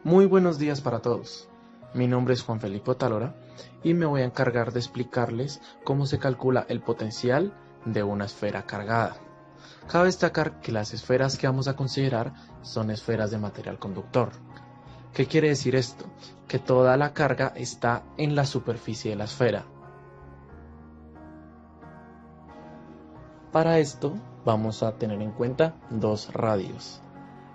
Muy buenos días para todos. Mi nombre es Juan Felipe Otalora y me voy a encargar de explicarles cómo se calcula el potencial de una esfera cargada. Cabe destacar que las esferas que vamos a considerar son esferas de material conductor. ¿Qué quiere decir esto? Que toda la carga está en la superficie de la esfera. Para esto vamos a tener en cuenta dos radios.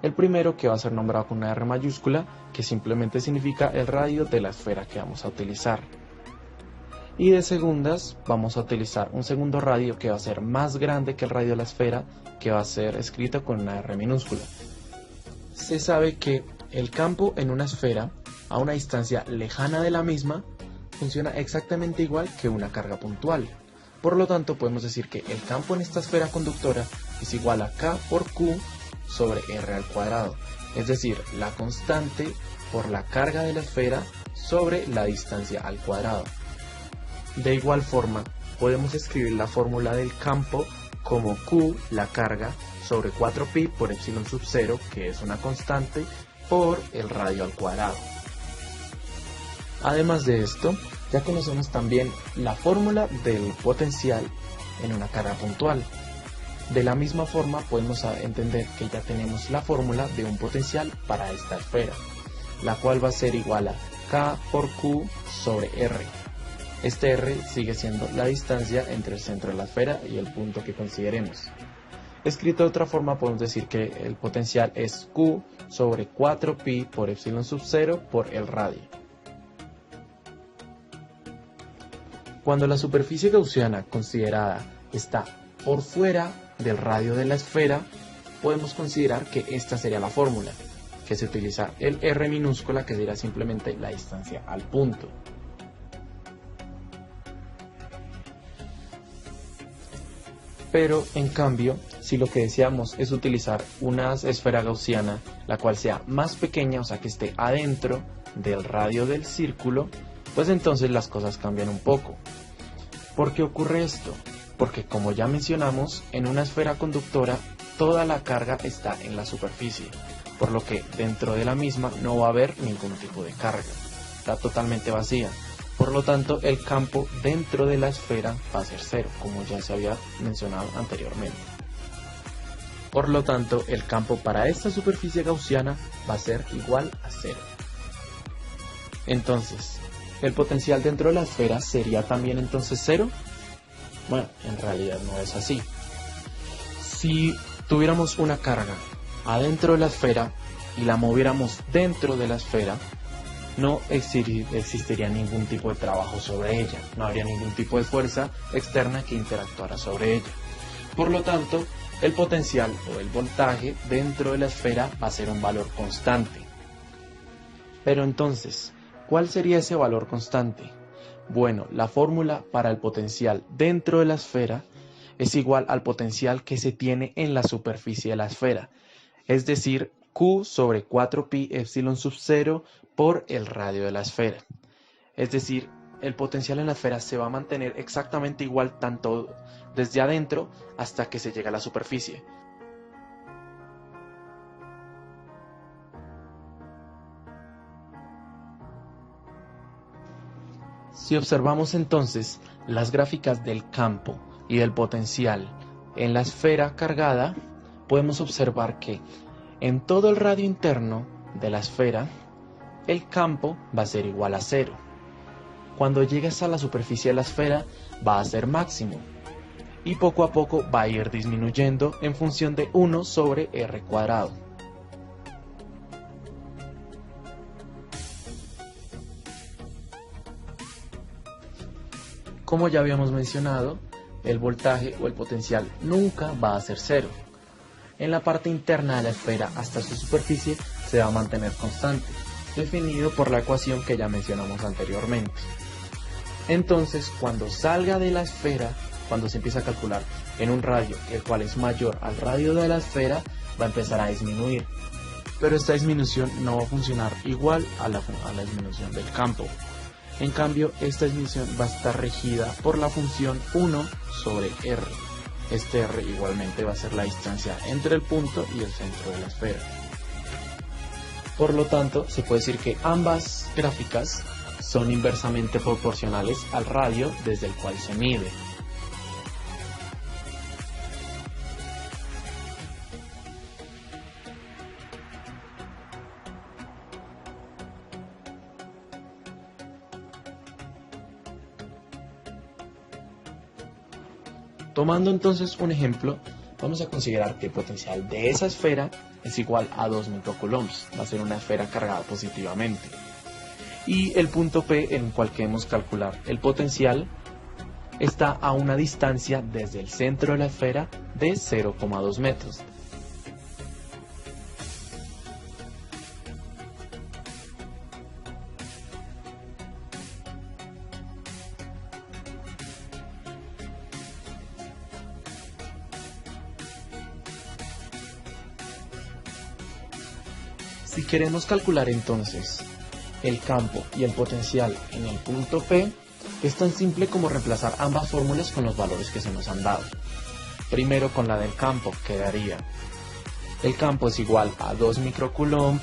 El primero, que va a ser nombrado con una R mayúscula, que simplemente significa el radio de la esfera que vamos a utilizar. Y de segundas vamos a utilizar un segundo radio que va a ser más grande que el radio de la esfera, que va a ser escrito con una R minúscula. Se sabe que el campo en una esfera, a una distancia lejana de la misma, funciona exactamente igual que una carga puntual. Por lo tanto, podemos decir que el campo en esta esfera conductora es igual a K por Q sobre R al cuadrado, es decir, la constante por la carga de la esfera sobre la distancia al cuadrado. De igual forma, podemos escribir la fórmula del campo como Q, la carga, sobre 4pi por epsilon sub 0, que es una constante, por el radio al cuadrado. Además de esto, ya conocemos también la fórmula del potencial en una carga puntual. De la misma forma podemos entender que ya tenemos la fórmula de un potencial para esta esfera, la cual va a ser igual a K por Q sobre R. Este R sigue siendo la distancia entre el centro de la esfera y el punto que consideremos. Escrito de otra forma, podemos decir que el potencial es Q sobre 4pi por epsilon sub 0 por el radio. Cuando la superficie gaussiana considerada está por fuera del radio de la esfera, podemos considerar que esta sería la fórmula, que se utiliza el R minúscula, que sería simplemente la distancia al punto. Pero en cambio, si lo que deseamos es utilizar una esfera gaussiana, la cual sea más pequeña, o sea que esté adentro del radio del círculo, pues entonces las cosas cambian un poco. ¿Por qué ocurre esto? Porque, como ya mencionamos, en una esfera conductora toda la carga está en la superficie, por lo que dentro de la misma no va a haber ningún tipo de carga, está totalmente vacía. Por lo tanto, el campo dentro de la esfera va a ser cero, como ya se había mencionado anteriormente. Por lo tanto, el campo para esta superficie gaussiana va a ser igual a cero. Entonces, ¿el potencial dentro de la esfera sería también entonces cero? Bueno, en realidad no es así. Si tuviéramos una carga adentro de la esfera y la moviéramos dentro de la esfera, no existiría ningún tipo de trabajo sobre ella, no habría ningún tipo de fuerza externa que interactuara sobre ella. Por lo tanto, el potencial o el voltaje dentro de la esfera va a ser un valor constante. Pero entonces, ¿cuál sería ese valor constante? Bueno, la fórmula para el potencial dentro de la esfera es igual al potencial que se tiene en la superficie de la esfera, es decir, Q sobre 4pi epsilon sub 0 por el radio de la esfera. Es decir, el potencial en la esfera se va a mantener exactamente igual tanto desde adentro hasta que se llega a la superficie. Si observamos entonces las gráficas del campo y del potencial en la esfera cargada, podemos observar que en todo el radio interno de la esfera, el campo va a ser igual a cero. Cuando llegues a la superficie de la esfera, va a ser máximo. Y poco a poco va a ir disminuyendo en función de 1 sobre R cuadrado. Como ya habíamos mencionado, el voltaje o el potencial nunca va a ser cero. En la parte interna de la esfera hasta su superficie se va a mantener constante, definido por la ecuación que ya mencionamos anteriormente. Entonces, cuando salga de la esfera, cuando se empieza a calcular en un radio el cual es mayor al radio de la esfera, va a empezar a disminuir. Pero esta disminución no va a funcionar igual a la disminución del campo. En cambio, esta disminución va a estar regida por la función 1 sobre R. Este R igualmente va a ser la distancia entre el punto y el centro de la esfera. Por lo tanto, se puede decir que ambas gráficas son inversamente proporcionales al radio desde el cual se mide. Tomando entonces un ejemplo, vamos a considerar que el potencial de esa esfera es igual a 2 microcoulombs, va a ser una esfera cargada positivamente. Y el punto P en el cual queremos calcular el potencial está a una distancia desde el centro de la esfera de 0,2 metros. Si queremos calcular entonces el campo y el potencial en el punto P, es tan simple como reemplazar ambas fórmulas con los valores que se nos han dado. Primero con la del campo quedaría: el campo es igual a 2 microcoulomb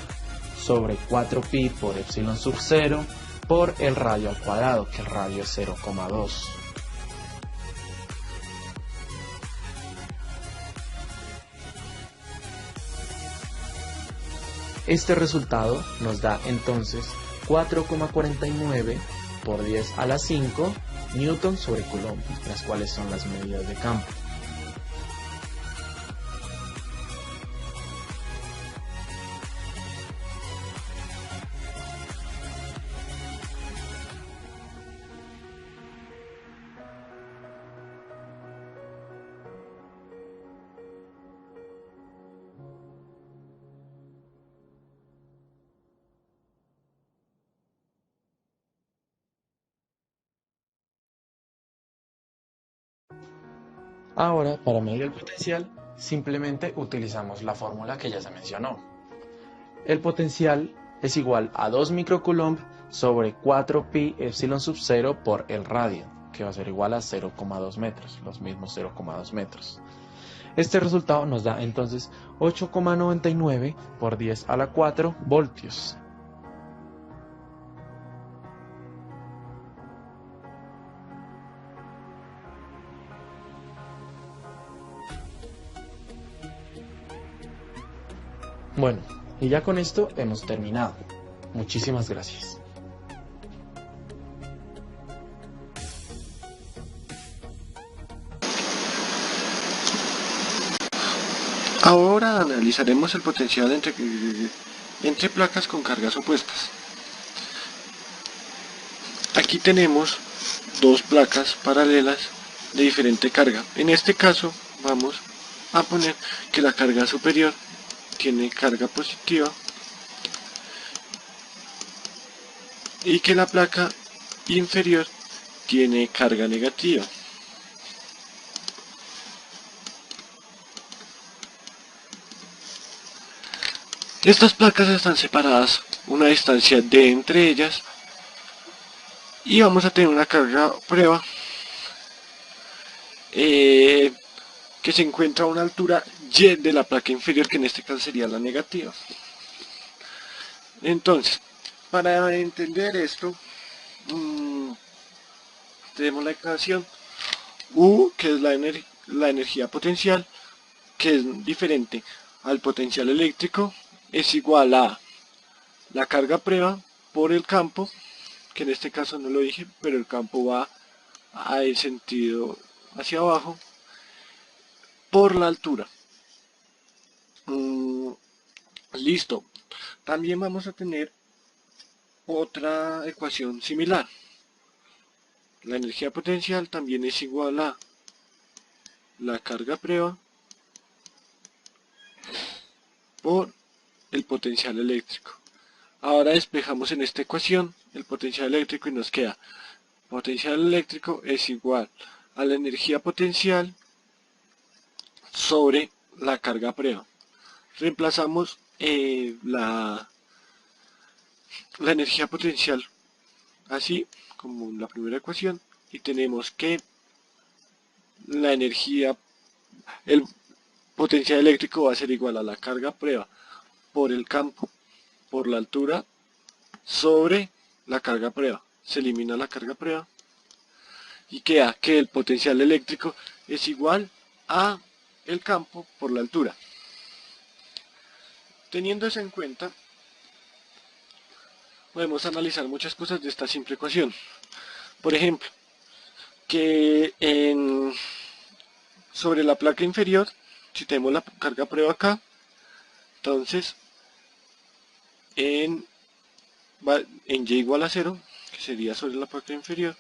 sobre 4pi por epsilon sub 0 por el radio al cuadrado, que el radio es 0,2. Este resultado nos da entonces 4,49 por 10 a la 5 newton sobre coulomb, las cuales son las medidas de campo. Ahora, para medir el potencial, simplemente utilizamos la fórmula que ya se mencionó. El potencial es igual a 2 microcoulomb sobre 4pi epsilon sub 0 por el radio, que va a ser igual a 0,2 metros, los mismos 0,2 metros. Este resultado nos da entonces 8,99 por 10 a la 4 voltios. Bueno, y ya con esto hemos terminado. Muchísimas gracias. Ahora analizaremos el potencial entre placas con cargas opuestas. Aquí tenemos dos placas paralelas de diferente carga. En este caso vamos a poner que la carga superior tiene carga positiva y que la placa inferior tiene carga negativa. Estas placas están separadas una distancia de entre ellas y vamos a tener una carga prueba que se encuentra a una altura y de la placa inferior, que en este caso sería la negativa. Entonces, para entender esto, tenemos la ecuación U, que es la energía potencial, que es diferente al potencial eléctrico, es igual a la carga prueba por el campo, que en este caso no lo dije, pero el campo va a el sentido hacia abajo, por la altura. Listo. También vamos a tener otra ecuación similar. La energía potencial también es igual a la carga prueba por el potencial eléctrico. Ahora despejamos en esta ecuación el potencial eléctrico y nos queda: potencial eléctrico es igual a la energía potencial sobre la carga prueba. Reemplazamos la energía potencial así como en la primera ecuación y tenemos que el potencial eléctrico va a ser igual a la carga prueba por el campo por la altura sobre la carga prueba. Se elimina la carga prueba y queda que el potencial eléctrico es igual a el campo por la altura. Teniendo eso en cuenta, podemos analizar muchas cosas de esta simple ecuación. Por ejemplo, que sobre la placa inferior, si tenemos la carga prueba acá, entonces en y igual a 0, que sería sobre la placa inferior,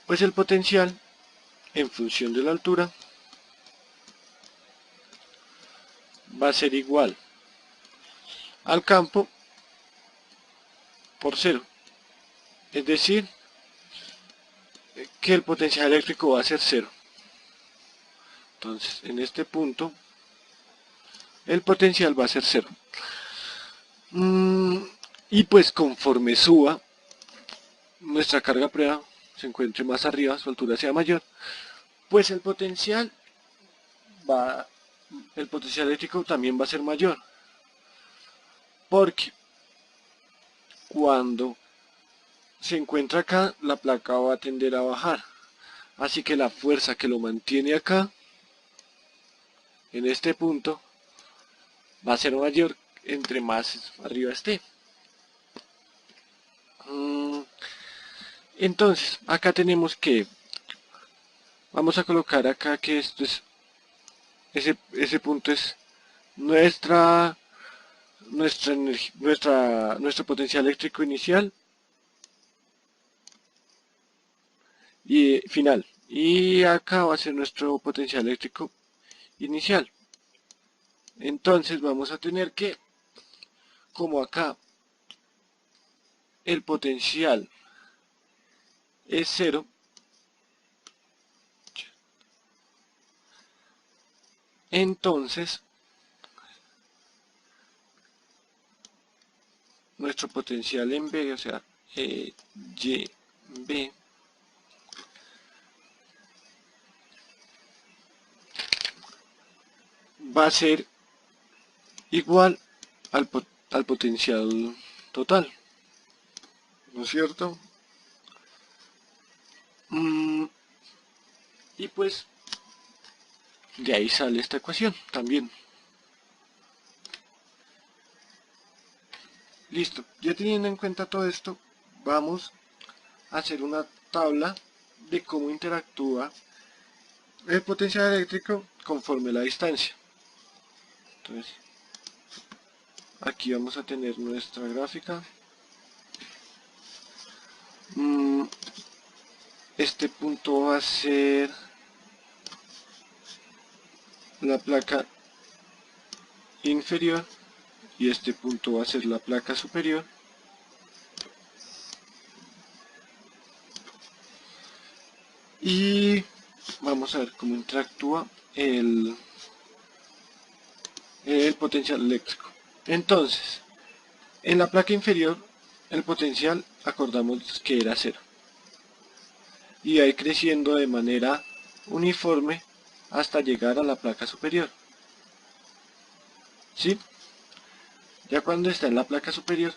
pues el potencial en función de la altura va a ser igual al campo por 0. Es decir, que el potencial eléctrico va a ser 0. Entonces, en este punto, el potencial va a ser 0. Y pues conforme suba, nuestra carga prueba se encuentre más arriba, su altura sea mayor, pues el potencial eléctrico también va a ser mayor. Porque cuando se encuentra acá, la placa va a tender a bajar. Así que la fuerza que lo mantiene acá, en este punto, va a ser mayor entre más arriba esté. Entonces, acá tenemos que, vamos a colocar acá que esto es, ese punto es nuestro potencial eléctrico inicial y final. Y acá va a ser nuestro potencial eléctrico inicial. Entonces vamos a tener que, como acá el potencial es 0, entonces nuestro potencial en B, o sea, YB, va a ser igual al potencial total, ¿no es cierto? Y pues de ahí sale esta ecuación también. Listo, ya teniendo en cuenta todo esto, vamos a hacer una tabla de cómo interactúa el potencial eléctrico conforme la distancia. Entonces, aquí vamos a tener nuestra gráfica. Este punto va a ser la placa inferior y este punto va a ser la placa superior. Y vamos a ver cómo interactúa el potencial eléctrico. Entonces, en la placa inferior, el potencial acordamos que era 0. Y va a ir creciendo de manera uniforme hasta llegar a la placa superior. ¿Sí? Ya cuando está en la placa superior,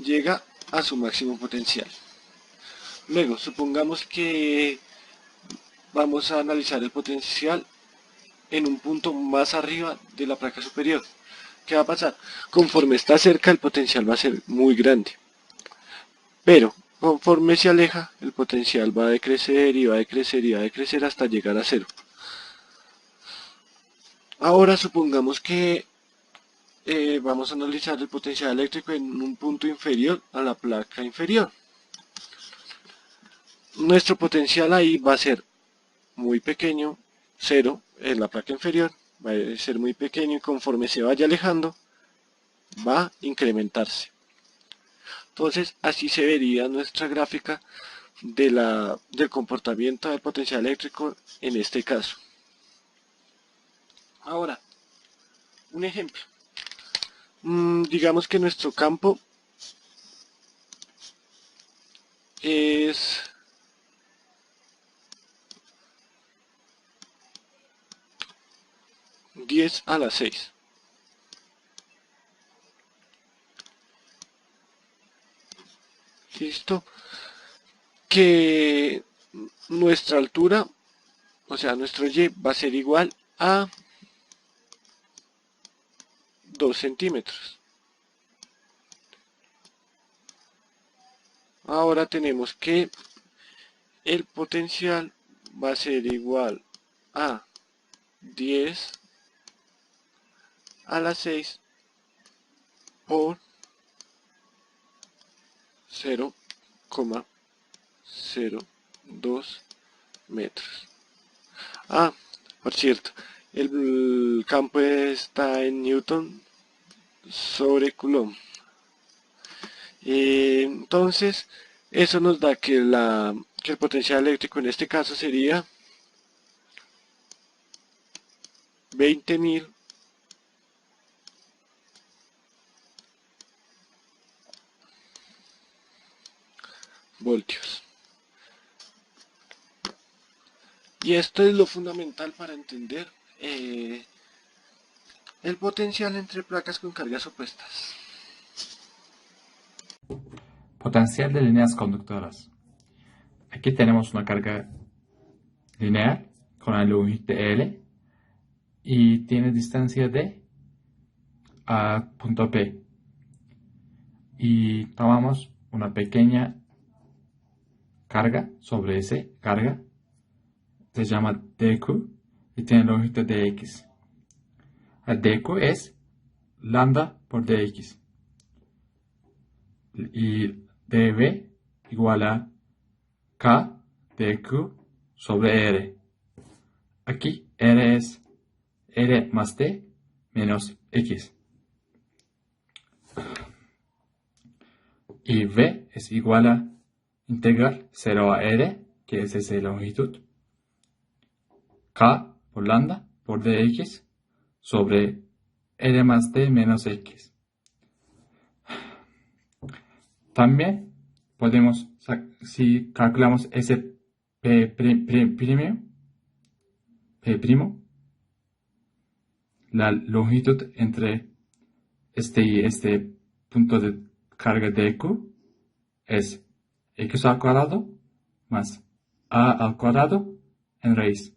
llega a su máximo potencial. Luego, supongamos que vamos a analizar el potencial en un punto más arriba de la placa superior. ¿Qué va a pasar? Conforme está cerca, el potencial va a ser muy grande. Pero conforme se aleja, el potencial va a decrecer y va a decrecer y va a decrecer hasta llegar a 0. Ahora supongamos que vamos a analizar el potencial eléctrico en un punto inferior a la placa inferior. Nuestro potencial ahí va a ser muy pequeño, 0 en la placa inferior, va a ser muy pequeño y conforme se vaya alejando, va a incrementarse. Entonces así se vería nuestra gráfica del comportamiento del potencial eléctrico en este caso. Ahora, un ejemplo. Digamos que nuestro campo es 10 a la 6. Listo. Que nuestra altura, o sea, nuestro y va a ser igual a 2 centímetros. Ahora tenemos que el potencial va a ser igual a 10 a la 6 por 0,02 metros. Ah, por cierto, el campo está en Newton sobre Coulomb. Entonces, eso nos da que el potencial eléctrico en este caso sería 20.000 voltios. Y esto es lo fundamental para entender el potencial entre placas con cargas opuestas. Potencial de líneas conductoras. Aquí tenemos una carga lineal con la longitud de L y tiene distancia de a punto P. Y tomamos una pequeña carga sobre esa carga, se llama dq y tiene longitud de x. El dq es lambda por dx y dv igual a k dq sobre r. Aquí r es r más d menos x. Y v es igual a integral 0 a r, que es esa longitud, k por lambda por dx sobre r más d menos x. También podemos, si calculamos ese p', la longitud entre este y este punto de carga dq es x al cuadrado más a al cuadrado en raíz.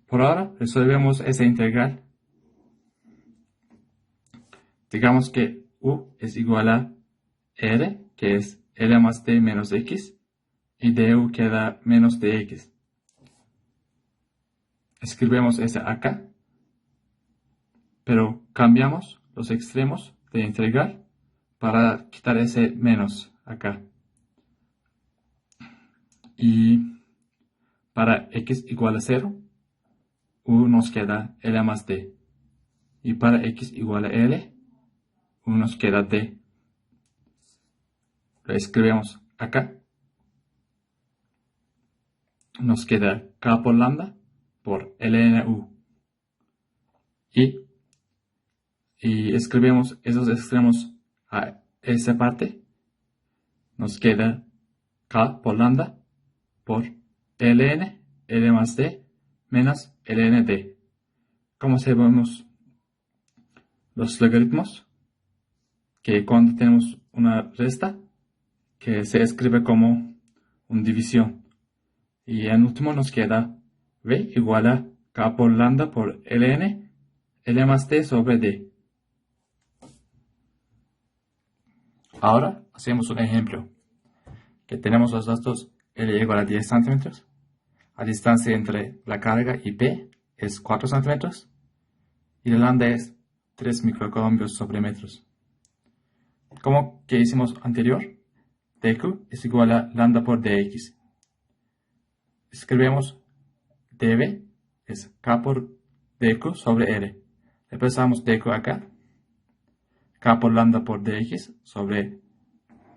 Por ahora resolvemos esa integral. Digamos que u es igual a r, que es l más d menos x, y du queda menos dx. Escribimos ese acá, pero cambiamos los extremos de integral para quitar ese menos acá. Y para x igual a 0, u nos queda l más d. Y para x igual a l, u nos queda d. Lo escribimos acá. Nos queda k por lambda por ln u. Y escribimos esos extremos a esa parte. Nos queda k por lambda por ln, l más d, menos ln d. ¿Cómo sabemos los logaritmos? Que cuando tenemos una resta, que se escribe como una división. Y en último nos queda v igual a k por lambda por ln, l más d sobre d. Ahora hacemos un ejemplo. Que tenemos los datos L igual a 10 centímetros. La distancia entre la carga y P es 4 centímetros. Y la lambda es 3 microcoulombios sobre metros. Como que hicimos anterior, dq es igual a lambda por dx. Escribimos dv es k por dq sobre r. Reemplazamos dq acá. K por lambda por dx sobre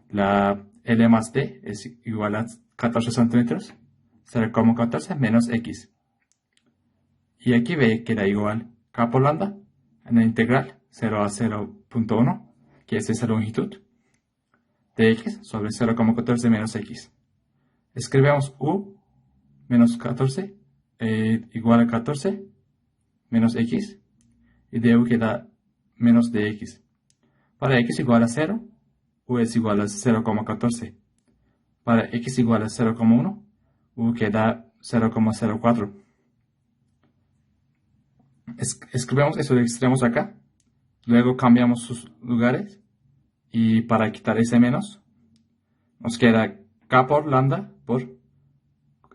la L más D es igual a 14 centímetros, 0,14 menos x. Y aquí v queda igual k por lambda en la integral 0 a 0.1, que es esa longitud, de x sobre 0,14 menos x. Escribimos u menos 14 igual a 14 menos x, y de u queda menos dx. Para x igual a 0, u es igual a 0,14. Para x igual a 0,1, u queda 0,04. Escribimos esos extremos acá, luego cambiamos sus lugares, y para quitar ese menos, nos queda k por lambda por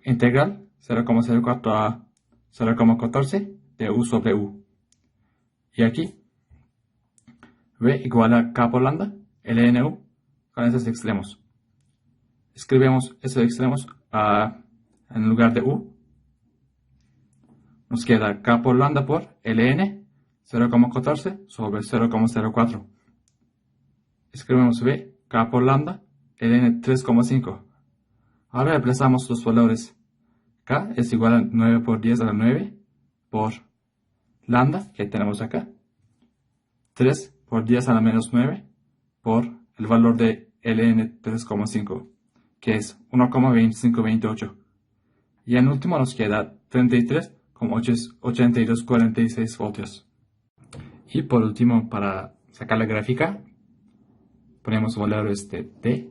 integral 0,04 a 0,14 de u sobre u. Y aquí, v igual a k por lambda, ln u, con esos extremos. Escribimos esos extremos en lugar de u. Nos queda k por lambda por ln 0,14 sobre 0,04. Escribimos v, k por lambda, ln 3,5. Ahora reemplazamos los valores. K es igual a 9 por 10 a la 9 por lambda, que tenemos acá. 3 por 10 a la menos 9 por el valor de ln 3,5, que es 1,2528. Y en último nos queda 33,8246 voltios. Y por último, para sacar la gráfica, ponemos valores de T,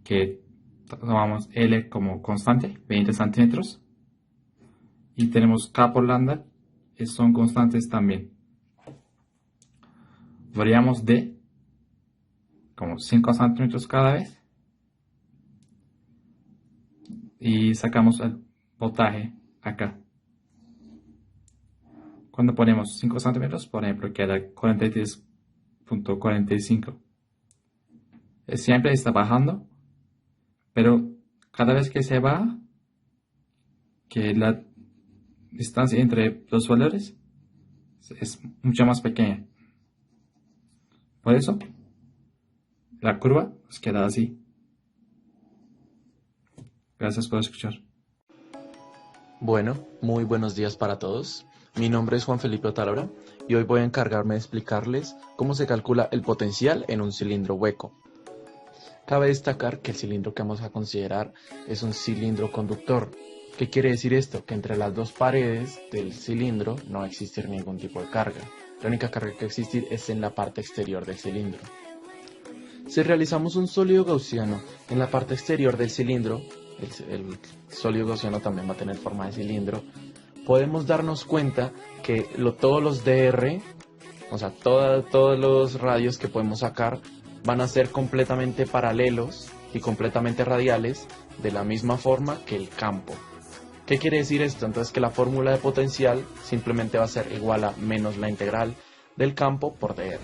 que tomamos L como constante, 20 centímetros. Y tenemos K por lambda, que son constantes también. Variamos D, como 5 centímetros cada vez. Y sacamos el voltaje acá. Cuando ponemos 5 centímetros, por ejemplo, queda 43,45. Siempre está bajando, pero cada vez que se baja, que la distancia entre los valores es mucho más pequeña. Por eso, la curva nos queda así. Gracias por escuchar. Bueno, muy buenos días para todos. Mi nombre es Juan Felipe Otálora y hoy voy a encargarme de explicarles cómo se calcula el potencial en un cilindro hueco. Cabe destacar que el cilindro que vamos a considerar es un cilindro conductor. ¿Qué quiere decir esto? Que entre las dos paredes del cilindro no va a existir ningún tipo de carga. La única carga que va a existir es en la parte exterior del cilindro. Si realizamos un sólido gaussiano en la parte exterior del cilindro, el sólido gaussiano también va a tener forma de cilindro, podemos darnos cuenta que todos los DR, o sea, todos los radios que podemos sacar, van a ser completamente paralelos y completamente radiales de la misma forma que el campo. ¿Qué quiere decir esto? Entonces que la fórmula de potencial simplemente va a ser igual a menos la integral del campo por dr.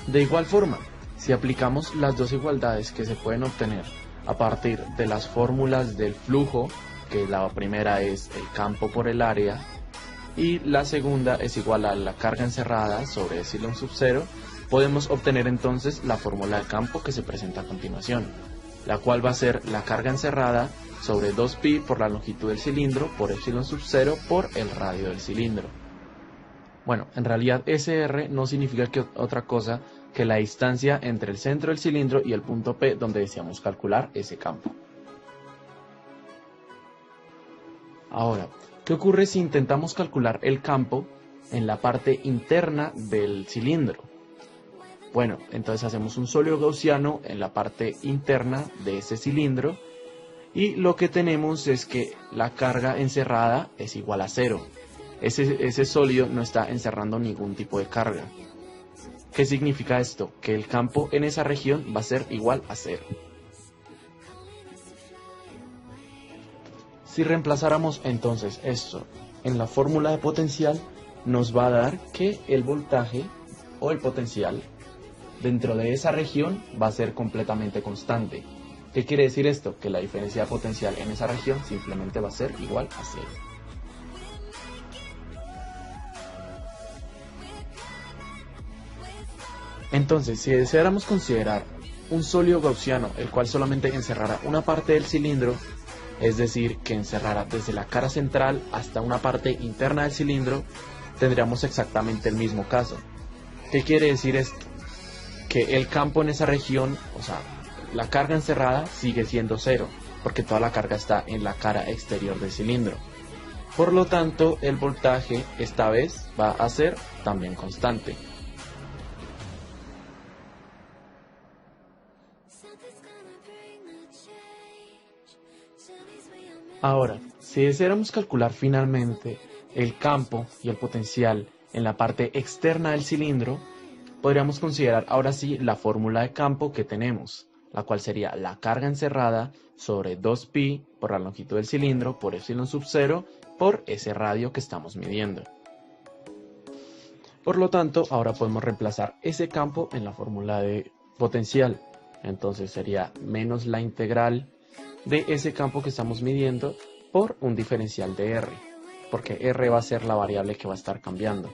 De igual forma, si aplicamos las dos igualdades que se pueden obtener a partir de las fórmulas del flujo, que la primera es el campo por el área y la segunda es igual a la carga encerrada sobre epsilon sub 0, podemos obtener entonces la fórmula de campo que se presenta a continuación, la cual va a ser la carga encerrada sobre 2pi por la longitud del cilindro por epsilon sub 0 por el radio del cilindro. Bueno, en realidad SR no significa otra cosa que la distancia entre el centro del cilindro y el punto P donde deseamos calcular ese campo. Ahora, ¿qué ocurre si intentamos calcular el campo en la parte interna del cilindro? Bueno, entonces hacemos un sólido gaussiano en la parte interna de ese cilindro y lo que tenemos es que la carga encerrada es igual a 0. Ese sólido no está encerrando ningún tipo de carga. ¿Qué significa esto? Que el campo en esa región va a ser igual a 0. Si reemplazáramos entonces esto en la fórmula de potencial, nos va a dar que el voltaje o el potencial dentro de esa región va a ser completamente constante. ¿Qué quiere decir esto? Que la diferencia de potencial en esa región simplemente va a ser igual a 0. Entonces, si deseáramos considerar un sólido gaussiano, el cual solamente encerrara una parte del cilindro, es decir, que encerrara desde la cara central hasta una parte interna del cilindro, tendríamos exactamente el mismo caso. ¿Qué quiere decir esto? Que el campo en esa región, o sea, la carga encerrada sigue siendo 0, porque toda la carga está en la cara exterior del cilindro. Por lo tanto, el voltaje esta vez va a ser también constante. Ahora, si deseáramos calcular finalmente el campo y el potencial en la parte externa del cilindro, podríamos considerar ahora sí la fórmula de campo que tenemos, la cual sería la carga encerrada sobre 2pi por la longitud del cilindro por epsilon sub 0 por ese radio que estamos midiendo. Por lo tanto, ahora podemos reemplazar ese campo en la fórmula de potencial. Entonces sería menos la integral de ese campo que estamos midiendo por un diferencial de R, porque R va a ser la variable que va a estar cambiando.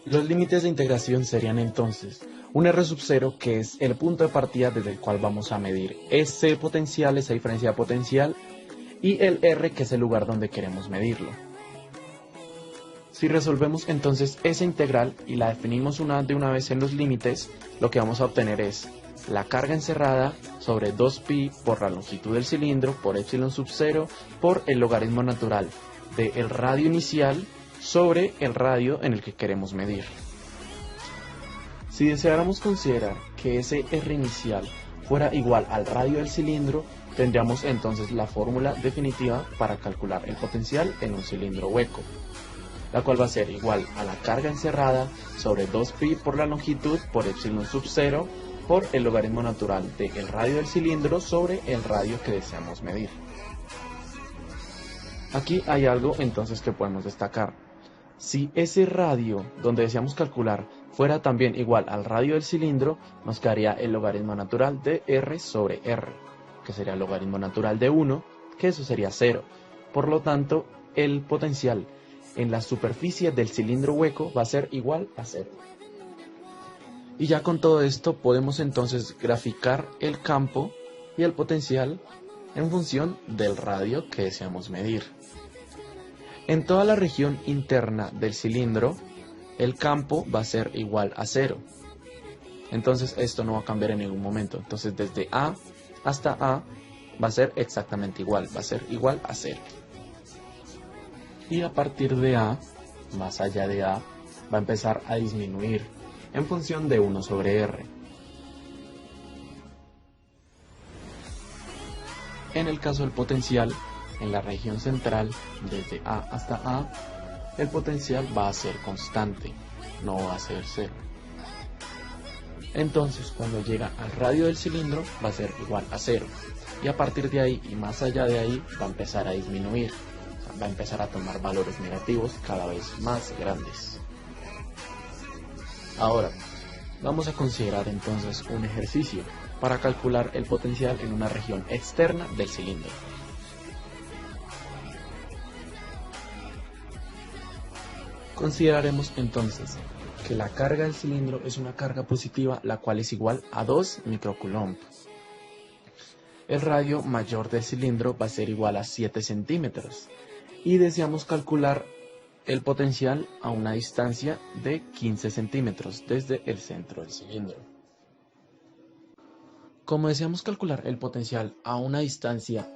Los límites de integración serían entonces un R sub 0, que es el punto de partida desde el cual vamos a medir ese potencial, esa diferencia de potencial, y el R, que es el lugar donde queremos medirlo. Si resolvemos entonces esa integral y la definimos de una vez en los límites, lo que vamos a obtener es la carga encerrada sobre 2pi por la longitud del cilindro por epsilon sub 0 por el logaritmo natural del radio inicial sobre el radio en el que queremos medir. Si deseáramos considerar que ese R inicial fuera igual al radio del cilindro, tendríamos entonces la fórmula definitiva para calcular el potencial en un cilindro hueco, la cual va a ser igual a la carga encerrada sobre 2pi por la longitud por epsilon sub 0 por el logaritmo natural del radio del cilindro sobre el radio que deseamos medir. Aquí hay algo entonces que podemos destacar. Si ese radio donde deseamos calcular fuera también igual al radio del cilindro, nos quedaría el logaritmo natural de R sobre R, que sería el logaritmo natural de 1, que eso sería 0. Por lo tanto, el potencial en la superficie del cilindro hueco va a ser igual a 0. Y ya con todo esto podemos entonces graficar el campo y el potencial en función del radio que deseamos medir. En toda la región interna del cilindro, el campo va a ser igual a 0. Entonces esto no va a cambiar en ningún momento. Entonces desde A hasta A va a ser exactamente igual, va a ser igual a 0. Y a partir de A, más allá de A, va a empezar a disminuir en función de 1 sobre R. En el caso del potencial, en la región central, desde A hasta A, el potencial va a ser constante, no va a ser 0. Entonces, cuando llega al radio del cilindro, va a ser igual a 0. Y a partir de ahí, y más allá de ahí, va a empezar a disminuir. O sea, va a empezar a tomar valores negativos cada vez más grandes. Ahora, vamos a considerar entonces un ejercicio para calcular el potencial en una región externa del cilindro. Consideraremos entonces que la carga del cilindro es una carga positiva, la cual es igual a 2 microcoulomb. El radio mayor del cilindro va a ser igual a 7 centímetros y deseamos calcular el potencial a una distancia de 15 centímetros desde el centro del cilindro. Como deseamos calcular el potencial a una distancia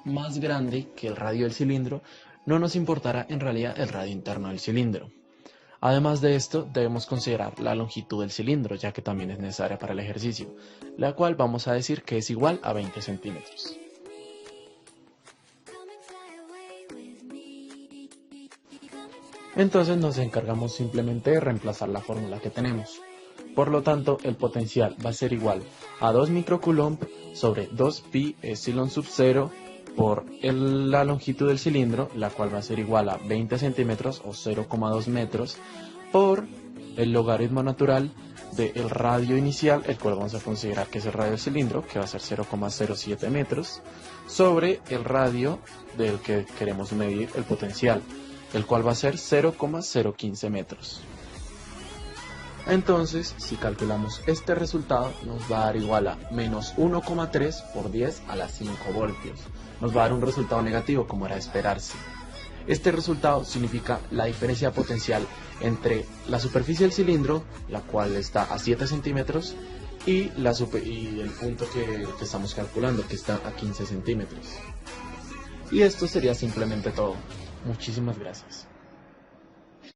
más grande que el radio del cilindro, no nos importará en realidad el radio interno del cilindro. Además de esto, debemos considerar la longitud del cilindro, ya que también es necesaria para el ejercicio, la cual vamos a decir que es igual a 20 centímetros. Entonces nos encargamos simplemente de reemplazar la fórmula que tenemos. Por lo tanto, el potencial va a ser igual a 2 microcoulomb sobre 2pi epsilon sub 0 por la longitud del cilindro, la cual va a ser igual a 20 centímetros o 0,2 metros, por el logaritmo natural del radio inicial, el cual vamos a considerar que es el radio del cilindro, que va a ser 0,07 metros, sobre el radio del que queremos medir el potencial, el cual va a ser 0,015 metros. Entonces, si calculamos este resultado, nos va a dar igual a menos 1,3 por 10 a la 5 voltios. Nos va a dar un resultado negativo, como era de esperarse. Este resultado significa la diferencia potencial entre la superficie del cilindro, la cual está a 7 centímetros, y el punto que estamos calculando, que está a 15 centímetros. Y esto sería simplemente todo. Muchísimas gracias.